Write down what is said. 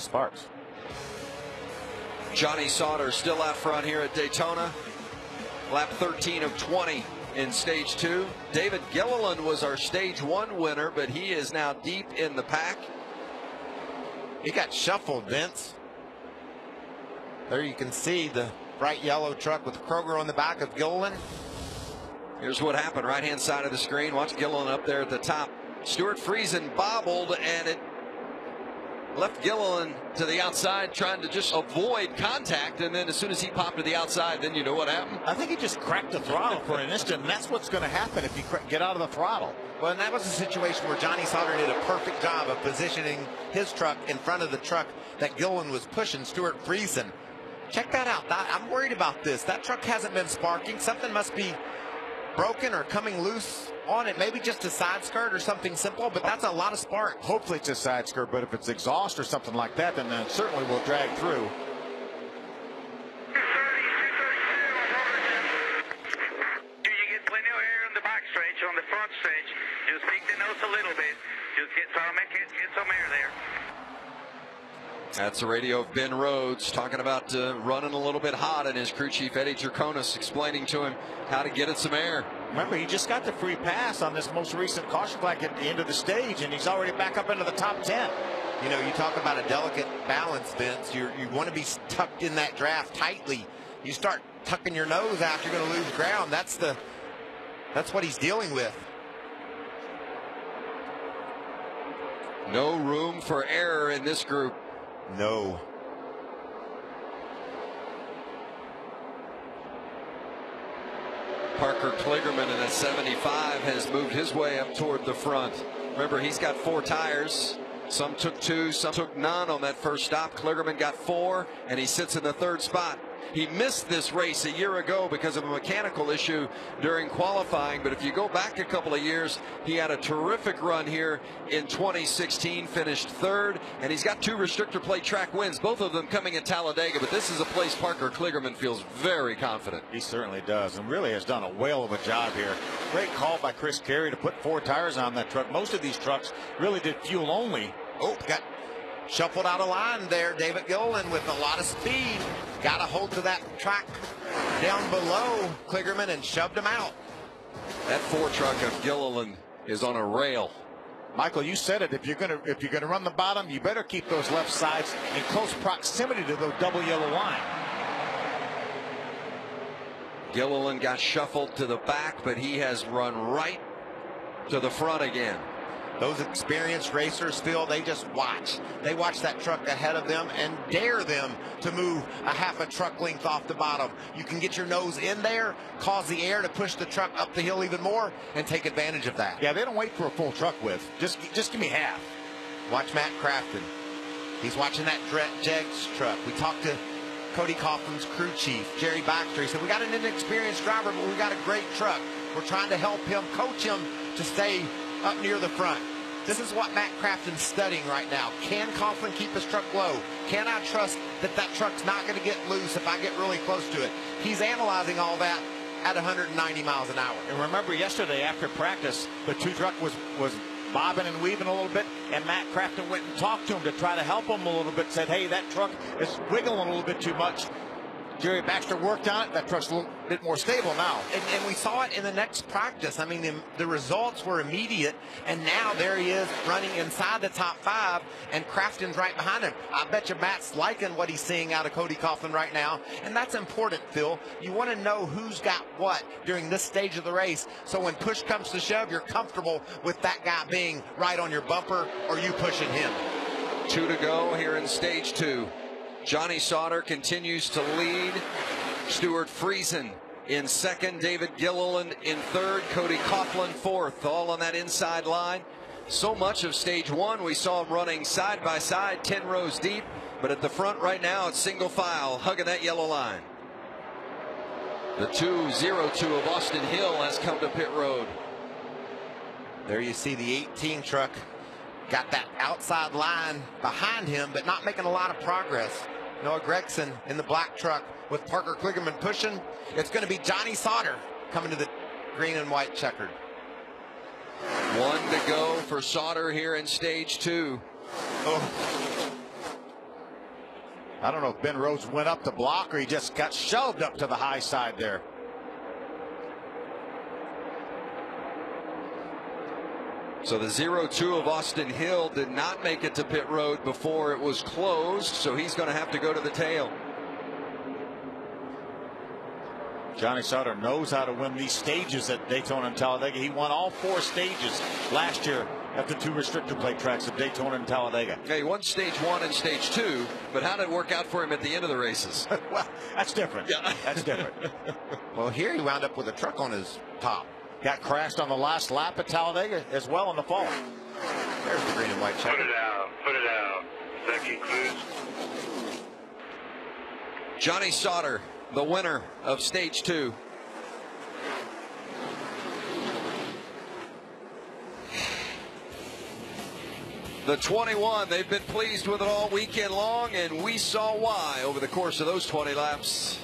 Sparks. Johnny Sauter still out front here at Daytona. Lap 13 of 20 in stage 2. David Gilliland was our stage 1 winner, but he is now deep in the pack. He got shuffled, Vince. There you can see the bright yellow truck with Kroger on the back of Gilliland. Here's what happened. Right hand side of the screen. Watch Gilliland up there at the top. Stuart Friesen bobbled, and it left Gilliland to the outside, trying to just avoid contact. And then as soon as he popped to the outside, then you know what happened. I think he just cracked the throttle for an instant, and that's what's going to happen if you get out of the throttle. Well, and that was a situation where Johnny Sauter did a perfect job of positioning his truck in front of the truck that Gilliland was pushing, Stuart Friesen. Check that out. I'm worried about this. That truck hasn't been sparking. Something must be broken or coming loose on it. Maybe just a side skirt or something simple, but that's a lot of spark. Hopefully it's a side skirt, but if it's exhaust or something like that, then it certainly will drag through. You get plenty of air on the back stretch, on the front stretch. Just peek the nose a little bit. Just get some air there. That's the radio of Ben Rhodes talking about running a little bit hot, and his crew chief Eddie Jerkonis explaining to him how to get it some air. Remember, he just got the free pass on this most recent caution flag at the end of the stage, and he's already back up into the top 10. You know, you talk about a delicate balance, Vince. You want to be tucked in that draft tightly. You start tucking your nose out, you're going to lose ground. That's what he's dealing with. No room for error in this group. No. Parker Kligerman in a 75 has moved his way up toward the front. Remember, he's got 4 tires. Some took 2, some took none on that first stop. Kligerman got 4, and he sits in the 3rd spot. He missed this race a year ago because of a mechanical issue during qualifying, but if you go back a couple of years, he had a terrific run here in 2016, finished 3rd, and he's got 2 restrictor plate track wins, both of them coming at Talladega, but this is a place Parker Kligerman feels very confident. He certainly does, and really has done a whale of a job here. Great call by Chris Carey to put 4 tires on that truck. Most of these trucks really did fuel only. Oh, got shuffled out of line there. David Gilliland with a lot of speed. Got a hold to that track down below Kligerman and shoved him out. That 4 truck of Gilliland is on a rail. Michael, you said it. If you're gonna run the bottom, you better keep those left sides in close proximity to the double yellow line. Gilliland got shuffled to the back, but he has run right to the front again. Those experienced racers, Phil, they just watch. They watch that truck ahead of them and dare them to move a half a truck length off the bottom. You can get your nose in there, cause the air to push the truck up the hill even more, and take advantage of that. Yeah, they don't wait for a full truck width. Just give me half. Watch Matt Crafton. He's watching that Jegs truck. We talked to Cody Coughlin's crew chief, Jerry Baxter. He said, we got an inexperienced driver, but we got a great truck. We're trying to help him, coach him to stay up near the front. This is what Matt Crafton's studying right now. Can Coughlin keep his truck low? Can I trust that that truck's not going to get loose if I get really close to it? He's analyzing all that at 190 miles an hour. And remember, yesterday after practice, the 2 truck was bobbing and weaving a little bit, and Matt Crafton went and talked to him to try to help him a little bit, said, hey, that truck is wiggling a little bit too much. Jerry Baxter worked on it. That truck's a little bit more stable now. And we saw it in the next practice. I mean, the results were immediate, and now there he is running inside the top 5, and Crafton's right behind him. I bet you Matt's liking what he's seeing out of Cody Coughlin right now, and that's important, Phil. You want to know who's got what during this stage of the race, so when push comes to shove, you're comfortable with that guy being right on your bumper or you pushing him. 2 to go here in stage 2. Johnny Sauter continues to lead. Stuart Friesen in 2nd. David Gilliland in 3rd. Cody Coughlin 4th. All on that inside line. So much of stage 1 we saw him running side by side, 10 rows deep. But at the front right now, it's single file, hugging that yellow line. The 202 of Austin Hill has come to pit road. There you see the 18 truck. Got that outside line behind him, but not making a lot of progress. Noah Gregson in the black truck with Parker Kligerman pushing. It's going to be Johnny Sauter coming to the green and white checkered. 1 to go for Sauter here in stage 2. Oh. I don't know if Ben Rhodes went up the block or he just got shoved up to the high side there. So the 0-2 of Austin Hill did not make it to pit road before it was closed, so he's going to have to go to the tail. Johnny Sauter knows how to win these stages at Daytona and Talladega. He won all 4 stages last year at the 2 restrictor plate tracks of Daytona and Talladega. Yeah, he won stage 1 and stage 2, but how did it work out for him at the end of the races? Well, that's different. Yeah. That's different. Well, here he wound up with a truck on his top. Got crashed on the last lap at Talladega as well in the fall. There's the green and white check. Put it out. Put it out. That concludes. Johnny Sauter, the winner of stage 2. The 21, they've been pleased with it all weekend long, and we saw why over the course of those 20 laps.